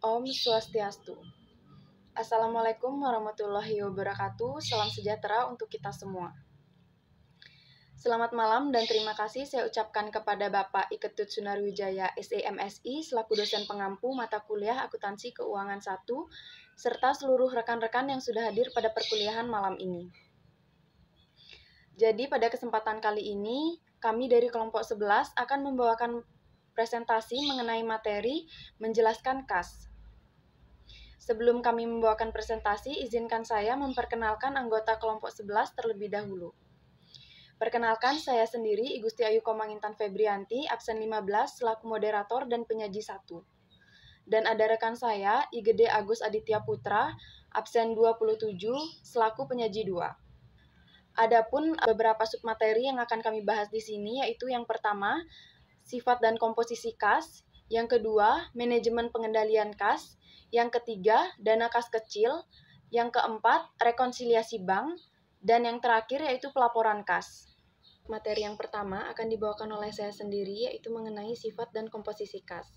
Om Swastiastu. Assalamualaikum warahmatullahi wabarakatuh. Salam sejahtera untuk kita semua. Selamat malam dan terima kasih saya ucapkan kepada Bapak Iketut Sunarwijaya SEMSI selaku dosen pengampu mata kuliah Akuntansi Keuangan 1 serta seluruh rekan-rekan yang sudah hadir pada perkuliahan malam ini. Jadi pada kesempatan kali ini kami dari kelompok 11 akan membawakan presentasi mengenai materi menjelaskan kas. Sebelum kami membawakan presentasi, izinkan saya memperkenalkan anggota kelompok 11 terlebih dahulu. Perkenalkan, saya sendiri, I Gusti Ayu Komangintan Febrianti, absen 15, selaku moderator dan penyaji 1. Dan ada rekan saya, I Gede Agus Aditya Putra, absen 27, selaku penyaji 2. Adapun beberapa submateri yang akan kami bahas di sini, yaitu yang pertama, sifat dan komposisi kas, yang kedua, manajemen pengendalian kas, yang ketiga, dana kas kecil, yang keempat, rekonsiliasi bank, dan yang terakhir yaitu pelaporan kas. Materi yang pertama akan dibawakan oleh saya sendiri, yaitu mengenai sifat dan komposisi kas.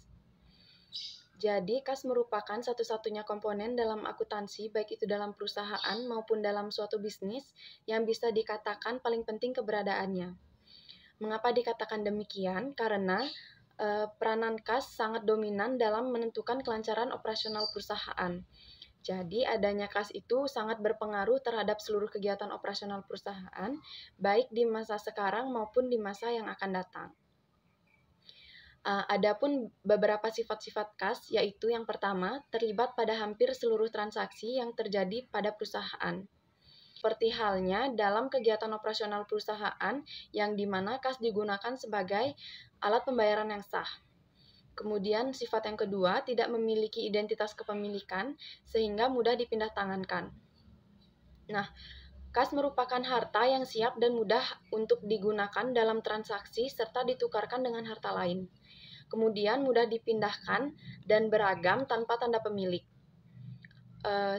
Jadi, kas merupakan satu-satunya komponen dalam akuntansi, baik itu dalam perusahaan maupun dalam suatu bisnis, yang bisa dikatakan paling penting keberadaannya. Mengapa dikatakan demikian? Karena peranan kas sangat dominan dalam menentukan kelancaran operasional perusahaan. Jadi, adanya kas itu sangat berpengaruh terhadap seluruh kegiatan operasional perusahaan, baik di masa sekarang maupun di masa yang akan datang. Adapun beberapa sifat-sifat kas, yaitu yang pertama, terlibat pada hampir seluruh transaksi yang terjadi pada perusahaan. Seperti halnya dalam kegiatan operasional perusahaan yang dimana kas digunakan sebagai alat pembayaran yang sah. Kemudian sifat yang kedua, tidak memiliki identitas kepemilikan sehingga mudah dipindah tangankan. Nah, kas merupakan harta yang siap dan mudah untuk digunakan dalam transaksi serta ditukarkan dengan harta lain. Kemudian mudah dipindahkan dan beragam tanpa tanda pemilik.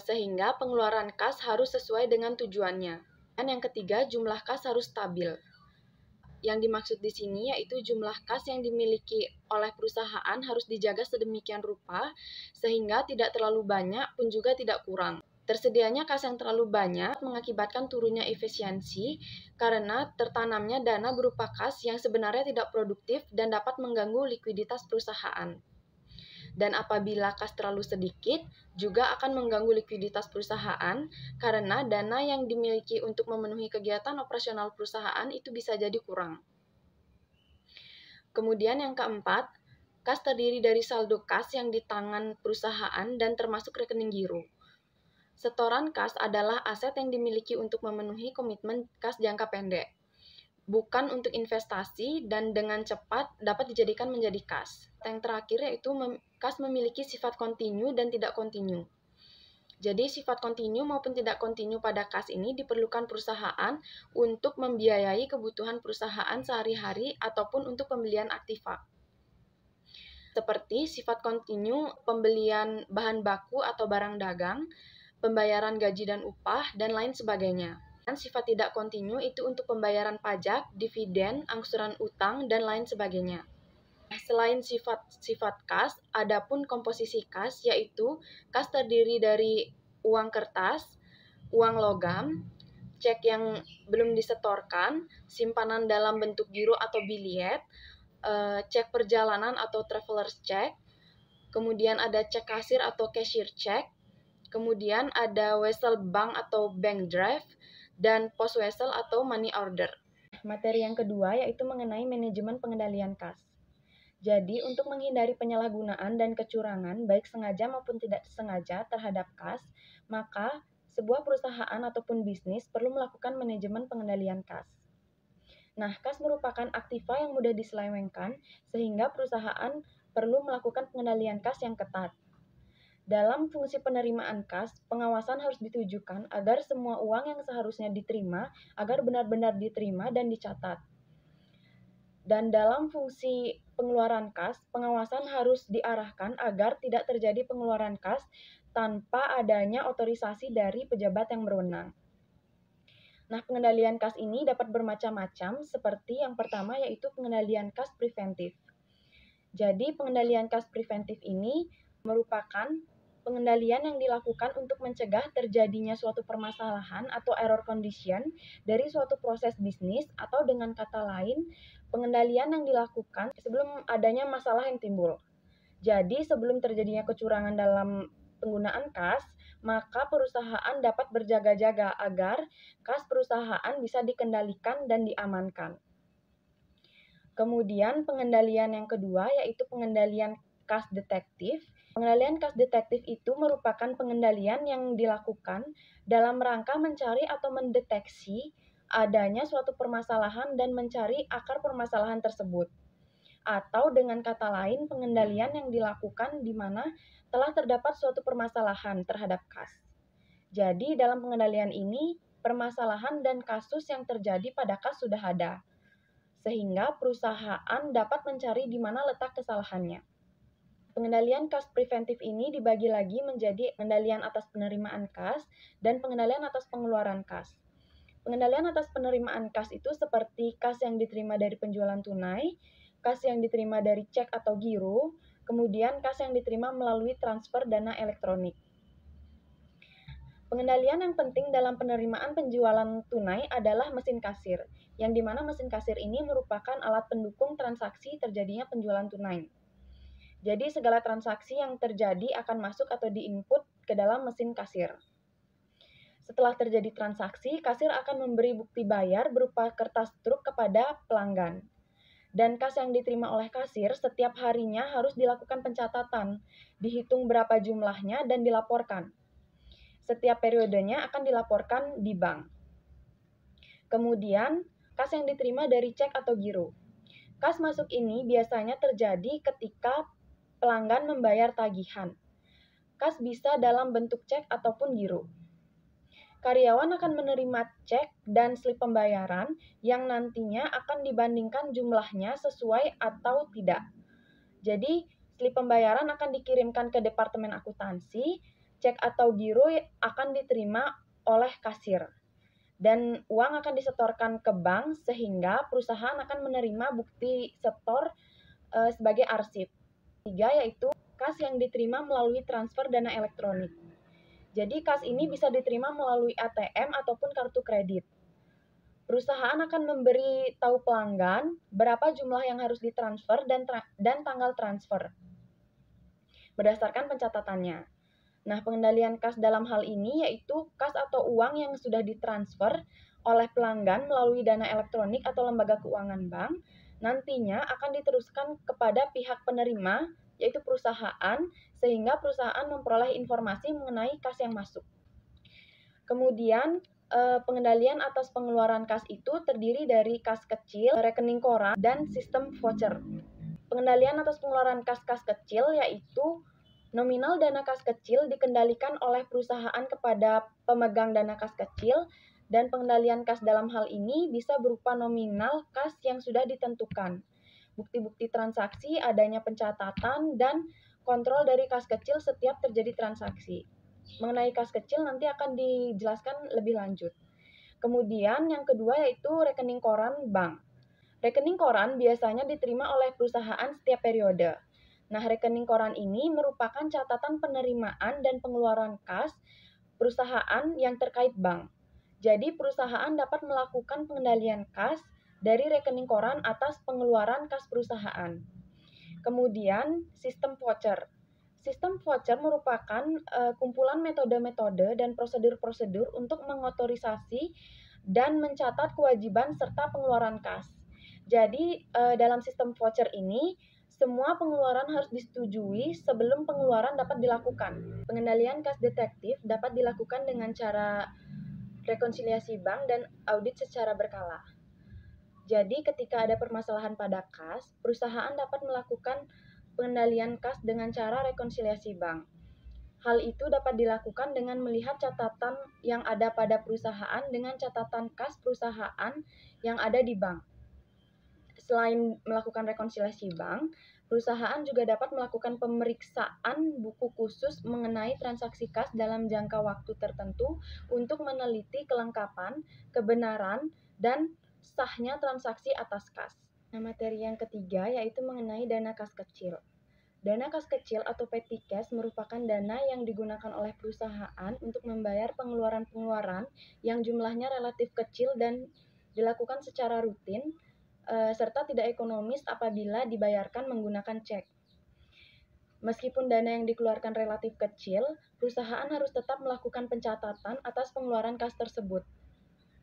Sehingga pengeluaran kas harus sesuai dengan tujuannya. Dan yang ketiga, jumlah kas harus stabil. Yang dimaksud di sini yaitu jumlah kas yang dimiliki oleh perusahaan harus dijaga sedemikian rupa sehingga tidak terlalu banyak pun juga tidak kurang. Tersedianya kas yang terlalu banyak mengakibatkan turunnya efisiensi karena tertanamnya dana berupa kas yang sebenarnya tidak produktif dan dapat mengganggu likuiditas perusahaan. Dan apabila kas terlalu sedikit, juga akan mengganggu likuiditas perusahaan karena dana yang dimiliki untuk memenuhi kegiatan operasional perusahaan itu bisa jadi kurang. Kemudian yang keempat, kas terdiri dari saldo kas yang di tangan perusahaan dan termasuk rekening giro. Setoran kas adalah aset yang dimiliki untuk memenuhi komitmen kas jangka pendek, bukan untuk investasi dan dengan cepat dapat dijadikan menjadi kas. Yang terakhir yaitu kas memiliki sifat kontinu dan tidak kontinu. Jadi sifat kontinu maupun tidak kontinu pada kas ini diperlukan perusahaan untuk membiayai kebutuhan perusahaan sehari-hari ataupun untuk pembelian aktiva. Seperti sifat kontinu pembelian bahan baku atau barang dagang, pembayaran gaji dan upah, dan lain sebagainya. Dan sifat tidak kontinu itu untuk pembayaran pajak, dividen, angsuran utang, dan lain sebagainya. Selain sifat kas, adapun komposisi kas, yaitu kas terdiri dari uang kertas, uang logam, cek yang belum disetorkan, simpanan dalam bentuk giro atau biliet, cek perjalanan atau traveler's check, kemudian ada cek kasir atau cashier check, kemudian ada wesel bank atau bank draft, dan post wesel atau money order. Materi yang kedua yaitu mengenai manajemen pengendalian kas. Jadi, untuk menghindari penyalahgunaan dan kecurangan, baik sengaja maupun tidak sengaja terhadap kas, maka sebuah perusahaan ataupun bisnis perlu melakukan manajemen pengendalian kas. Nah, kas merupakan aktiva yang mudah diselewengkan, sehingga perusahaan perlu melakukan pengendalian kas yang ketat. Dalam fungsi penerimaan kas, pengawasan harus ditujukan agar semua uang yang seharusnya diterima, agar benar-benar diterima dan dicatat. Dan dalam fungsi pengeluaran kas, pengawasan harus diarahkan agar tidak terjadi pengeluaran kas tanpa adanya otorisasi dari pejabat yang berwenang. Nah, pengendalian kas ini dapat bermacam-macam, seperti yang pertama yaitu pengendalian kas preventif. Jadi pengendalian kas preventif ini merupakan pengendalian yang dilakukan untuk mencegah terjadinya suatu permasalahan atau error condition dari suatu proses bisnis, atau dengan kata lain, pengendalian yang dilakukan sebelum adanya masalah yang timbul. Jadi sebelum terjadinya kecurangan dalam penggunaan kas, maka perusahaan dapat berjaga-jaga agar kas perusahaan bisa dikendalikan dan diamankan. Kemudian pengendalian yang kedua yaitu pengendalian kas detektif. Pengendalian kas detektif itu merupakan pengendalian yang dilakukan dalam rangka mencari atau mendeteksi adanya suatu permasalahan dan mencari akar permasalahan tersebut. Atau dengan kata lain, pengendalian yang dilakukan di mana telah terdapat suatu permasalahan terhadap kas. Jadi dalam pengendalian ini, permasalahan dan kasus yang terjadi pada kas sudah ada, sehingga perusahaan dapat mencari di mana letak kesalahannya. Pengendalian kas preventif ini dibagi lagi menjadi pengendalian atas penerimaan kas dan pengendalian atas pengeluaran kas. Pengendalian atas penerimaan kas itu seperti kas yang diterima dari penjualan tunai, kas yang diterima dari cek atau giro, kemudian kas yang diterima melalui transfer dana elektronik. Pengendalian yang penting dalam penerimaan penjualan tunai adalah mesin kasir, yang dimana mesin kasir ini merupakan alat pendukung transaksi terjadinya penjualan tunai. Jadi segala transaksi yang terjadi akan masuk atau diinput ke dalam mesin kasir. Setelah terjadi transaksi, kasir akan memberi bukti bayar berupa kertas truk kepada pelanggan. Dan kas yang diterima oleh kasir setiap harinya harus dilakukan pencatatan, dihitung berapa jumlahnya dan dilaporkan. Setiap periodenya akan dilaporkan di bank. Kemudian, kas yang diterima dari cek atau giro. Kas masuk ini biasanya terjadi ketika pelanggan membayar tagihan. Kas bisa dalam bentuk cek ataupun giro. Karyawan akan menerima cek dan slip pembayaran yang nantinya akan dibandingkan jumlahnya sesuai atau tidak. Jadi, slip pembayaran akan dikirimkan ke departemen akuntansi, cek atau giro akan diterima oleh kasir, dan uang akan disetorkan ke bank sehingga perusahaan akan menerima bukti setor sebagai arsip. Tiga yaitu kas yang diterima melalui transfer dana elektronik. Jadi kas ini bisa diterima melalui ATM ataupun kartu kredit. Perusahaan akan memberi tahu pelanggan berapa jumlah yang harus ditransfer dan tanggal transfer berdasarkan pencatatannya. Nah, pengendalian kas dalam hal ini yaitu kas atau uang yang sudah ditransfer oleh pelanggan melalui dana elektronik atau lembaga keuangan bank, nantinya akan diteruskan kepada pihak penerima, yaitu perusahaan, sehingga perusahaan memperoleh informasi mengenai kas yang masuk. Kemudian, pengendalian atas pengeluaran kas itu terdiri dari kas kecil, rekening koran, dan sistem voucher. Pengendalian atas pengeluaran kas-kas kecil yaitu nominal dana kas kecil dikendalikan oleh perusahaan kepada pemegang dana kas kecil, dan pengendalian kas dalam hal ini bisa berupa nominal kas yang sudah ditentukan, bukti-bukti transaksi, adanya pencatatan, dan kontrol dari kas kecil setiap terjadi transaksi. Mengenai kas kecil nanti akan dijelaskan lebih lanjut. Kemudian yang kedua yaitu rekening koran bank. Rekening koran biasanya diterima oleh perusahaan setiap periode. Nah, rekening koran ini merupakan catatan penerimaan dan pengeluaran kas perusahaan yang terkait bank. Jadi, perusahaan dapat melakukan pengendalian kas dari rekening koran atas pengeluaran kas perusahaan. Kemudian, sistem voucher. Sistem voucher merupakan kumpulan metode-metode dan prosedur-prosedur untuk mengotorisasi dan mencatat kewajiban serta pengeluaran kas. Jadi, dalam sistem voucher ini, semua pengeluaran harus disetujui sebelum pengeluaran dapat dilakukan. Pengendalian kas detektif dapat dilakukan dengan cara rekonsiliasi bank dan audit secara berkala. Jadi, ketika ada permasalahan pada kas, perusahaan dapat melakukan pengendalian kas dengan cara rekonsiliasi bank. Hal itu dapat dilakukan dengan melihat catatan yang ada pada perusahaan dengan catatan kas perusahaan yang ada di bank. Selain melakukan rekonsiliasi bank, perusahaan juga dapat melakukan pemeriksaan buku khusus mengenai transaksi kas dalam jangka waktu tertentu untuk meneliti kelengkapan, kebenaran, dan sahnya transaksi atas kas. Nah, materi yang ketiga yaitu mengenai dana kas kecil. Dana kas kecil atau petty cash merupakan dana yang digunakan oleh perusahaan untuk membayar pengeluaran-pengeluaran yang jumlahnya relatif kecil dan dilakukan secara rutin, serta tidak ekonomis apabila dibayarkan menggunakan cek. Meskipun dana yang dikeluarkan relatif kecil, perusahaan harus tetap melakukan pencatatan atas pengeluaran kas tersebut.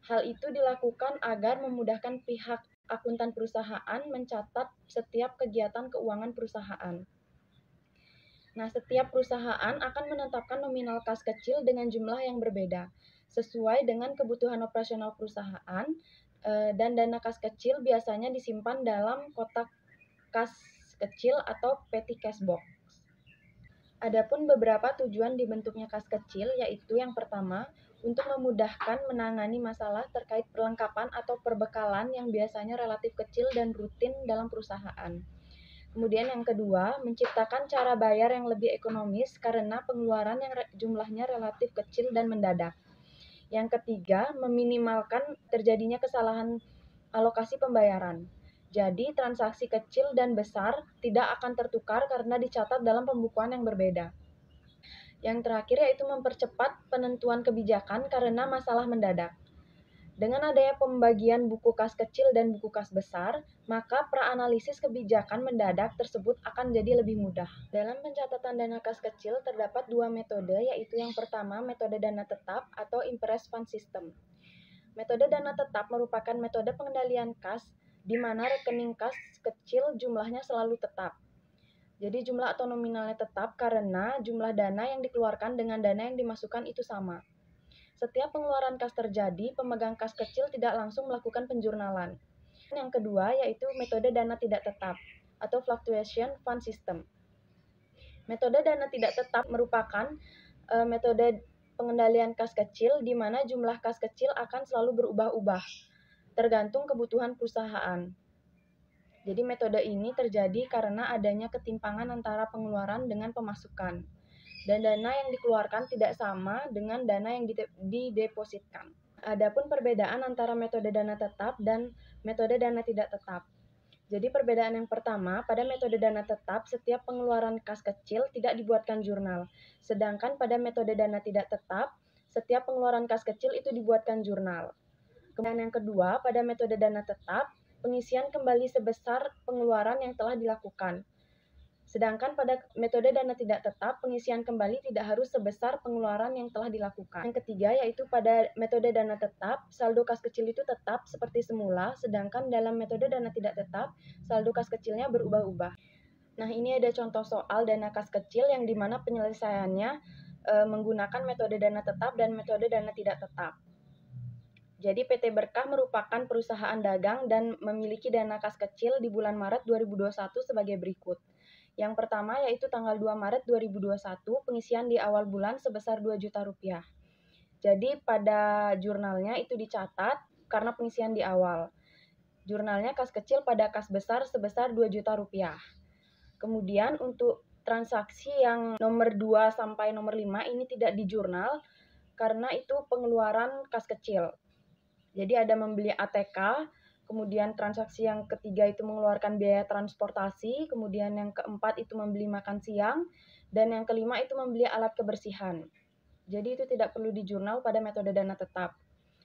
Hal itu dilakukan agar memudahkan pihak akuntan perusahaan mencatat setiap kegiatan keuangan perusahaan. Nah, setiap perusahaan akan menetapkan nominal kas kecil dengan jumlah yang berbeda, sesuai dengan kebutuhan operasional perusahaan, dan dana kas kecil biasanya disimpan dalam kotak kas kecil atau petty cash box. Adapun beberapa tujuan dibentuknya kas kecil, yaitu yang pertama, untuk memudahkan menangani masalah terkait perlengkapan atau perbekalan yang biasanya relatif kecil dan rutin dalam perusahaan. Kemudian yang kedua, menciptakan cara bayar yang lebih ekonomis karena pengeluaran yang jumlahnya relatif kecil dan mendadak. Yang ketiga, meminimalkan terjadinya kesalahan alokasi pembayaran. Jadi, transaksi kecil dan besar tidak akan tertukar karena dicatat dalam pembukuan yang berbeda. Yang terakhir yaitu mempercepat penentuan kebijakan karena masalah mendadak. Dengan adanya pembagian buku kas kecil dan buku kas besar, maka praanalisis kebijakan mendadak tersebut akan jadi lebih mudah. Dalam pencatatan dana kas kecil terdapat dua metode, yaitu yang pertama metode dana tetap atau Impress Fund System. Metode dana tetap merupakan metode pengendalian kas di mana rekening kas kecil jumlahnya selalu tetap. Jadi jumlah atau nominalnya tetap karena jumlah dana yang dikeluarkan dengan dana yang dimasukkan itu sama. Setiap pengeluaran kas terjadi, pemegang kas kecil tidak langsung melakukan penjurnalan. Yang kedua yaitu metode dana tidak tetap atau Fluctuation Fund System. Metode dana tidak tetap merupakan metode pengendalian kas kecil di mana jumlah kas kecil akan selalu berubah-ubah tergantung kebutuhan perusahaan. Jadi metode ini terjadi karena adanya ketimpangan antara pengeluaran dengan pemasukan. Dan dana yang dikeluarkan tidak sama dengan dana yang didepositkan. Adapun perbedaan antara metode dana tetap dan metode dana tidak tetap. Jadi perbedaan yang pertama, pada metode dana tetap, setiap pengeluaran kas kecil tidak dibuatkan jurnal. Sedangkan pada metode dana tidak tetap, setiap pengeluaran kas kecil itu dibuatkan jurnal. Kemudian yang kedua, pada metode dana tetap, pengisian kembali sebesar pengeluaran yang telah dilakukan. Sedangkan pada metode dana tidak tetap, pengisian kembali tidak harus sebesar pengeluaran yang telah dilakukan. Yang ketiga, yaitu pada metode dana tetap, saldo kas kecil itu tetap seperti semula, sedangkan dalam metode dana tidak tetap, saldo kas kecilnya berubah-ubah. Nah, ini ada contoh soal dana kas kecil yang dimana penyelesaiannya menggunakan metode dana tetap dan metode dana tidak tetap. Jadi PT Berkah merupakan perusahaan dagang dan memiliki dana kas kecil di bulan Maret 2021 sebagai berikut. Yang pertama yaitu tanggal 2 Maret 2021 pengisian di awal bulan sebesar 2 juta rupiah. Jadi pada jurnalnya itu dicatat karena pengisian di awal. Jurnalnya kas kecil pada kas besar sebesar 2 juta rupiah. Kemudian untuk transaksi yang nomor 2 sampai nomor 5 ini tidak di jurnal karena itu pengeluaran kas kecil. Jadi ada membeli ATK, kemudian transaksi yang ketiga itu mengeluarkan biaya transportasi, kemudian yang keempat itu membeli makan siang, dan yang kelima itu membeli alat kebersihan. Jadi itu tidak perlu di jurnal pada metode dana tetap.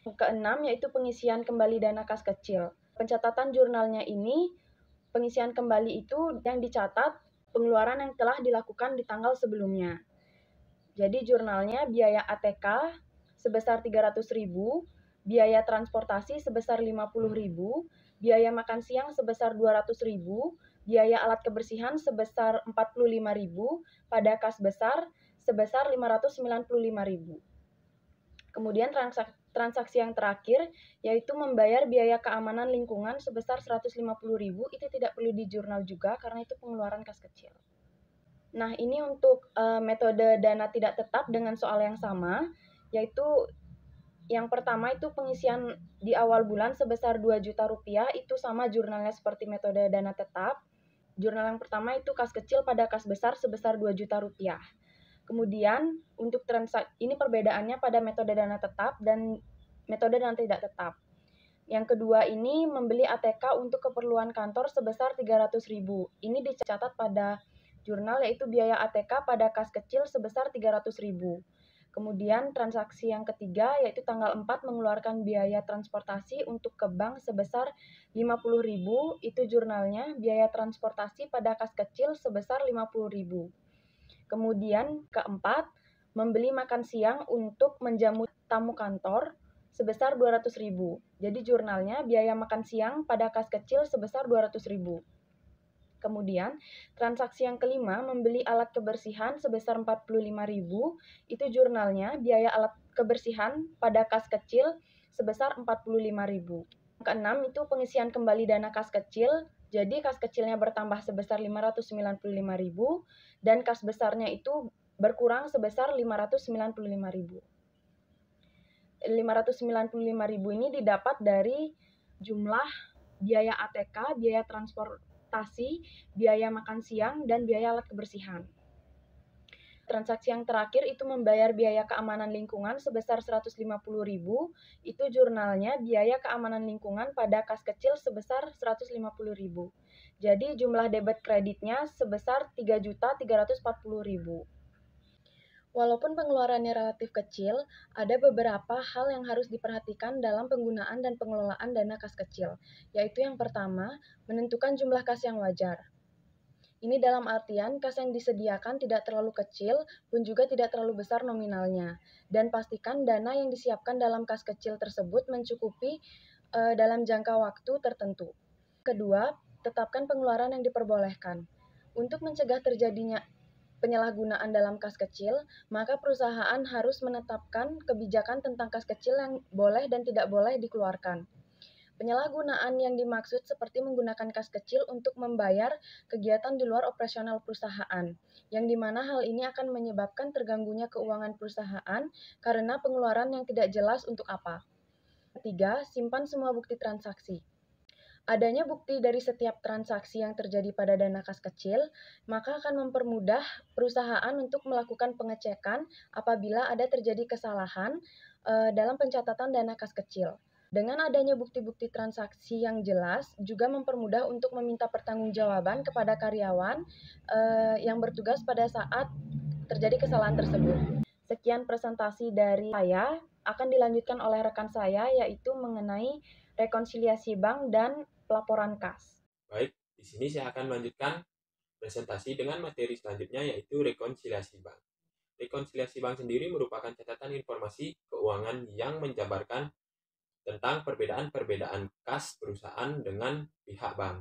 Yang keenam yaitu pengisian kembali dana kas kecil. Pencatatan jurnalnya ini, pengisian kembali itu yang dicatat pengeluaran yang telah dilakukan di tanggal sebelumnya. Jadi jurnalnya biaya ATK sebesar 300.000, biaya transportasi sebesar 50.000, biaya makan siang sebesar 200.000, biaya alat kebersihan sebesar 45.000, pada kas besar sebesar 595.000. Kemudian transaksi yang terakhir yaitu membayar biaya keamanan lingkungan sebesar 150.000, itu tidak perlu di jurnal juga karena itu pengeluaran kas kecil. Nah, ini untuk metode dana tidak tetap dengan soal yang sama, yaitu yang pertama itu pengisian di awal bulan sebesar 2 juta rupiah, itu sama jurnalnya seperti metode dana tetap. Jurnal yang pertama itu kas kecil pada kas besar sebesar 2 juta rupiah. Kemudian untuk transaksi, ini perbedaannya pada metode dana tetap dan metode dana tidak tetap. Yang kedua ini membeli ATK untuk keperluan kantor sebesar 300.000. Ini dicatat pada jurnal yaitu biaya ATK pada kas kecil sebesar 300.000. Kemudian transaksi yang ketiga yaitu tanggal 4 mengeluarkan biaya transportasi untuk ke bank sebesar 50.000. Itu jurnalnya biaya transportasi pada kas kecil sebesar 50.000. Kemudian keempat, membeli makan siang untuk menjamu tamu kantor sebesar 200.000. Jadi jurnalnya biaya makan siang pada kas kecil sebesar 200.000. Kemudian, transaksi yang kelima, membeli alat kebersihan sebesar 45.000, itu jurnalnya biaya alat kebersihan pada kas kecil sebesar 45.000. Keenam, itu pengisian kembali dana kas kecil, jadi kas kecilnya bertambah sebesar 595.000, dan kas besarnya itu berkurang sebesar 595.000. 595.000 ini didapat dari jumlah biaya ATK, biaya transportasi, biaya makan siang, dan biaya alat kebersihan. Transaksi yang terakhir itu membayar biaya keamanan lingkungan sebesar 150.000, itu jurnalnya biaya keamanan lingkungan pada kas kecil sebesar 150.000. Jadi jumlah debit kreditnya sebesar 3.340.000. Walaupun pengeluarannya relatif kecil, ada beberapa hal yang harus diperhatikan dalam penggunaan dan pengelolaan dana kas kecil, yaitu yang pertama, menentukan jumlah kas yang wajar. Ini dalam artian kas yang disediakan tidak terlalu kecil pun juga tidak terlalu besar nominalnya, dan pastikan dana yang disiapkan dalam kas kecil tersebut mencukupi dalam jangka waktu tertentu. Kedua, tetapkan pengeluaran yang diperbolehkan. Untuk mencegah terjadinya penyalahgunaan dalam kas kecil, maka perusahaan harus menetapkan kebijakan tentang kas kecil yang boleh dan tidak boleh dikeluarkan. Penyalahgunaan yang dimaksud seperti menggunakan kas kecil untuk membayar kegiatan di luar operasional perusahaan, yang dimana hal ini akan menyebabkan terganggunya keuangan perusahaan karena pengeluaran yang tidak jelas untuk apa. Ketiga, simpan semua bukti transaksi. Adanya bukti dari setiap transaksi yang terjadi pada dana kas kecil, maka akan mempermudah perusahaan untuk melakukan pengecekan apabila ada terjadi kesalahan dalam pencatatan dana kas kecil. Dengan adanya bukti-bukti transaksi yang jelas, juga mempermudah untuk meminta pertanggungjawaban kepada karyawan yang bertugas pada saat terjadi kesalahan tersebut. Sekian presentasi dari saya, akan dilanjutkan oleh rekan saya, yaitu mengenai rekonsiliasi bank dan pelaporan kas. Baik, di sini saya akan melanjutkan presentasi dengan materi selanjutnya yaitu rekonsiliasi bank. Rekonsiliasi bank sendiri merupakan catatan informasi keuangan yang menjabarkan tentang perbedaan-perbedaan kas perusahaan dengan pihak bank.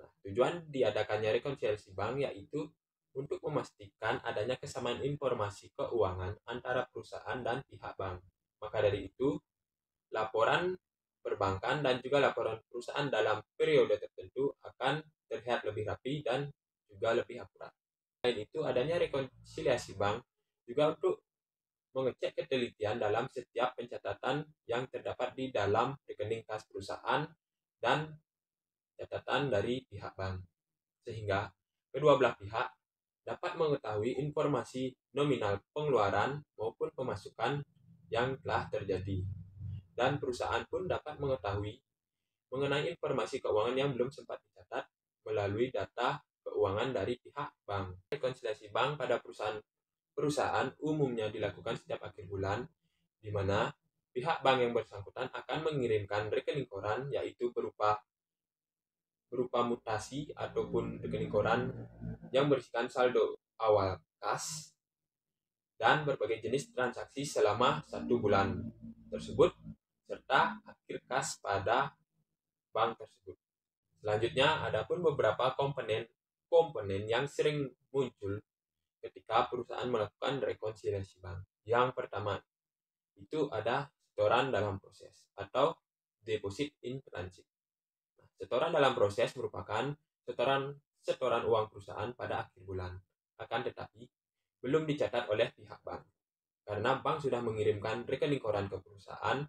Nah, tujuan diadakannya rekonsiliasi bank yaitu untuk memastikan adanya kesamaan informasi keuangan antara perusahaan dan pihak bank. Maka dari itu, laporan perbankan dan juga laporan perusahaan dalam periode tertentu akan terlihat lebih rapi dan juga lebih akurat. Selain itu, adanya rekonsiliasi bank juga untuk mengecek ketelitian dalam setiap pencatatan yang terdapat di dalam rekening kas perusahaan dan catatan dari pihak bank, sehingga kedua belah pihak dapat mengetahui informasi nominal pengeluaran maupun pemasukan yang telah terjadi. Dan perusahaan pun dapat mengetahui mengenai informasi keuangan yang belum sempat dicatat melalui data keuangan dari pihak bank. Rekonsiliasi bank pada perusahaan umumnya dilakukan setiap akhir bulan, di mana pihak bank yang bersangkutan akan mengirimkan rekening koran, yaitu berupa mutasi ataupun rekening koran yang berisikan saldo awal kas dan berbagai jenis transaksi selama 1 bulan tersebut, serta akhir kas pada bank tersebut. Selanjutnya, ada pun beberapa komponen yang sering muncul ketika perusahaan melakukan rekonsiliasi bank. Yang pertama, itu ada setoran dalam proses atau deposit in transit. Nah, setoran dalam proses merupakan setoran uang perusahaan pada akhir bulan, akan tetapi belum dicatat oleh pihak bank. Karena bank sudah mengirimkan rekening koran ke perusahaan,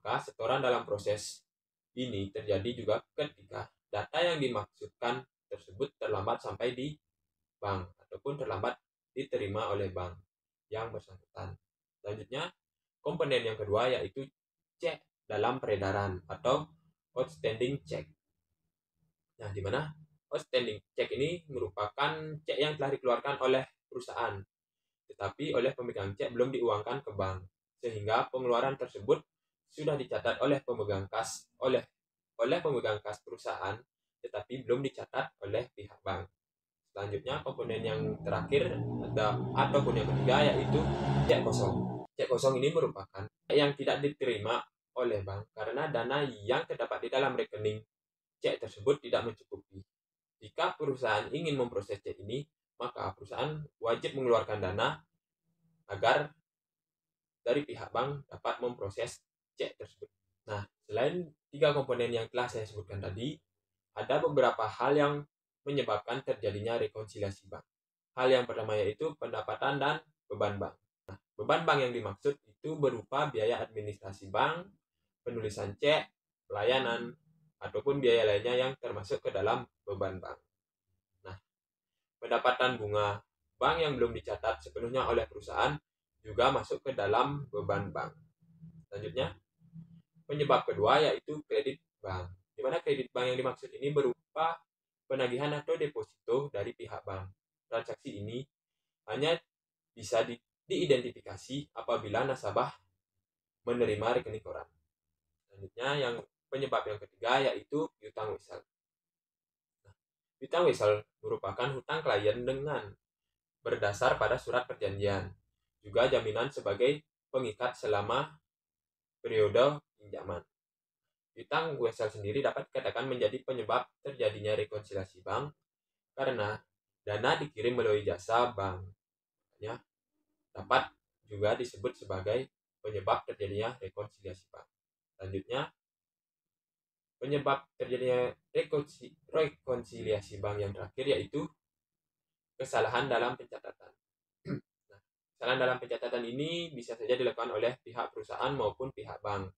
maka setoran dalam proses ini terjadi juga ketika data yang dimaksudkan tersebut terlambat sampai di bank ataupun terlambat diterima oleh bank yang bersangkutan. Selanjutnya, komponen yang kedua yaitu cek dalam peredaran atau outstanding check. Nah, di mana outstanding check ini merupakan cek yang telah dikeluarkan oleh perusahaan, tetapi oleh pemegang cek belum diuangkan ke bank, sehingga pengeluaran tersebut sudah dicatat oleh pemegang kas pemegang kas perusahaan, tetapi belum dicatat oleh pihak bank. Selanjutnya, komponen yang terakhir ataupun yang ketiga yaitu cek kosong. Cek kosong ini merupakan yang tidak diterima oleh bank karena dana yang terdapat di dalam rekening cek tersebut tidak mencukupi. Jika perusahaan ingin memproses cek ini, maka perusahaan wajib mengeluarkan dana agar dari pihak bank dapat memproses cek tersebut. Nah, selain tiga komponen yang telah saya sebutkan tadi, ada beberapa hal yang menyebabkan terjadinya rekonsiliasi bank. Hal yang pertama yaitu pendapatan dan beban bank. Nah, beban bank yang dimaksud itu berupa biaya administrasi bank, penulisan cek, pelayanan, ataupun biaya lainnya yang termasuk ke dalam beban bank. Nah, pendapatan bunga bank yang belum dicatat sepenuhnya oleh perusahaan juga masuk ke dalam beban bank. Selanjutnya, penyebab kedua yaitu kredit bank. Di mana kredit bank yang dimaksud ini berupa penagihan atau deposito dari pihak bank. Transaksi ini hanya bisa diidentifikasi apabila nasabah menerima rekening koran. Selanjutnya, yang penyebab yang ketiga yaitu piutang wesel. Nah, piutang wesel merupakan hutang klien dengan berdasar pada surat perjanjian, juga jaminan sebagai pengikat selama periode pinjaman. Piutang wesel sendiri dapat dikatakan menjadi penyebab terjadinya rekonsiliasi bank karena dana dikirim melalui jasa bank. Makanya dapat juga disebut sebagai penyebab terjadinya rekonsiliasi bank. Selanjutnya, penyebab terjadinya rekonsiliasi bank yang terakhir yaitu kesalahan dalam pencatatan. Nah, kesalahan dalam pencatatan ini bisa saja dilakukan oleh pihak perusahaan maupun pihak bank.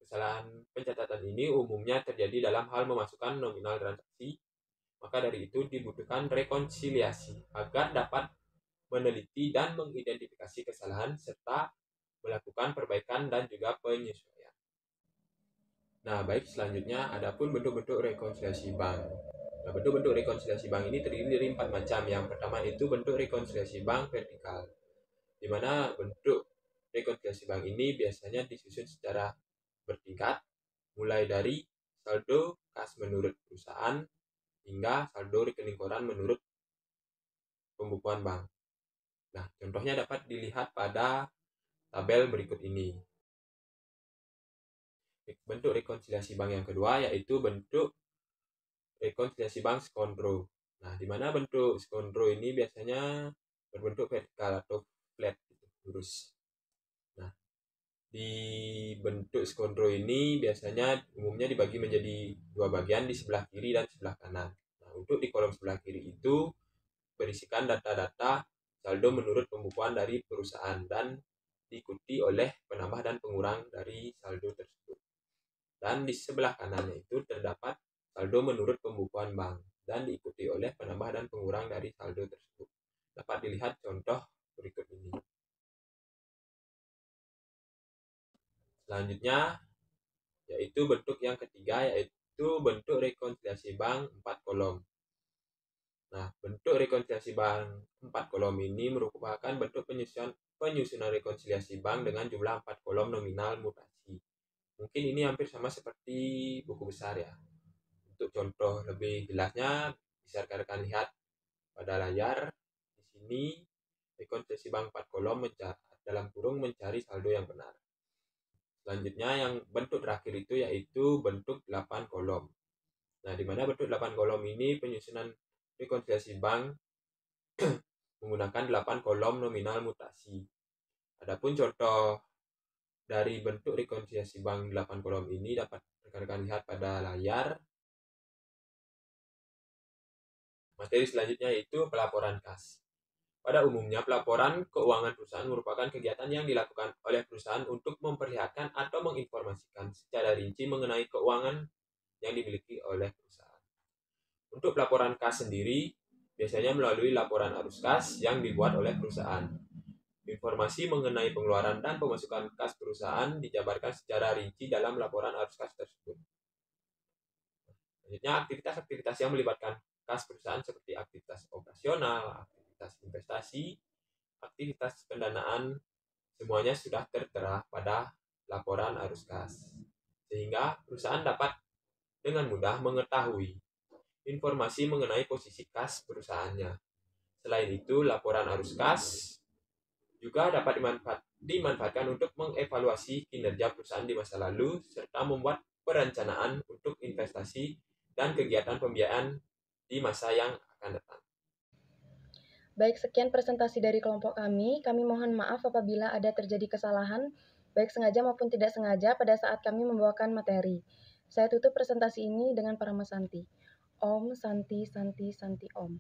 Kesalahan pencatatan ini umumnya terjadi dalam hal memasukkan nominal transaksi, maka dari itu dibutuhkan rekonsiliasi agar dapat meneliti dan mengidentifikasi kesalahan serta melakukan perbaikan dan juga penyesuaian. Nah, baik, selanjutnya adapun bentuk-bentuk rekonsiliasi bank. Nah, bentuk-bentuk rekonsiliasi bank ini terdiri dari 4 macam. Yang pertama itu bentuk rekonsiliasi bank vertikal, di mana bentuk rekonsiliasi bank ini biasanya disusun secara bertingkat, mulai dari saldo kas menurut perusahaan hingga saldo rekening koran menurut pembukuan bank. Nah, contohnya dapat dilihat pada tabel berikut ini. Bentuk rekonsiliasi bank yang kedua yaitu bentuk rekonsiliasi bank skondro. Nah, di mana bentuk skondro ini biasanya berbentuk vertikal atau flat, lurus. Nah, di bentuk skondro ini biasanya umumnya dibagi menjadi dua bagian, di sebelah kiri dan sebelah kanan. Nah, untuk di kolom sebelah kiri itu berisikan data-data saldo menurut pembukuan dari perusahaan dan diikuti oleh penambah dan pengurang dari saldo tersebut. Dan di sebelah kanannya itu terdapat saldo menurut pembukuan bank dan diikuti oleh penambah dan pengurang dari saldo tersebut. Dapat dilihat contoh berikut ini. Selanjutnya, yaitu bentuk yang ketiga, yaitu bentuk rekonsiliasi bank 4 kolom. Nah, bentuk rekonsiliasi bank 4 kolom ini merupakan bentuk penyusunan rekonsiliasi bank dengan jumlah 4 kolom nominal mutasi. Mungkin ini hampir sama seperti buku besar ya. Untuk contoh lebih jelasnya bisa rekan-rekan lihat pada layar. Di sini rekonsiliasi bank 4 kolom dalam kurung mencari saldo yang benar. Selanjutnya yang bentuk terakhir itu yaitu bentuk 8 kolom. Nah, di mana bentuk 8 kolom ini penyusunan rekonsiliasi bank menggunakan 8 kolom nominal mutasi. Adapun contoh dari bentuk rekonsiliasi bank 8 kolom ini dapat rekan-rekan lihat pada layar. Materi selanjutnya yaitu pelaporan kas. Pada umumnya, pelaporan keuangan perusahaan merupakan kegiatan yang dilakukan oleh perusahaan untuk memperlihatkan atau menginformasikan secara rinci mengenai keuangan yang dimiliki oleh perusahaan. Untuk pelaporan kas sendiri, biasanya melalui laporan arus kas yang dibuat oleh perusahaan. Informasi mengenai pengeluaran dan pemasukan kas perusahaan dijabarkan secara rinci dalam laporan arus kas tersebut. Selanjutnya, aktivitas-aktivitas yang melibatkan kas perusahaan seperti aktivitas operasional, aktivitas investasi, aktivitas pendanaan, semuanya sudah tertera pada laporan arus kas. Sehingga perusahaan dapat dengan mudah mengetahui informasi mengenai posisi kas perusahaannya. Selain itu, laporan arus kas juga dapat dimanfaatkan untuk mengevaluasi kinerja perusahaan di masa lalu serta membuat perencanaan untuk investasi dan kegiatan pembiayaan di masa yang akan datang. Baik, sekian presentasi dari kelompok kami. Kami mohon maaf apabila ada terjadi kesalahan, baik sengaja maupun tidak sengaja pada saat kami membawakan materi. Saya tutup presentasi ini dengan Parama Santi. Om Santi Santi Santi Om.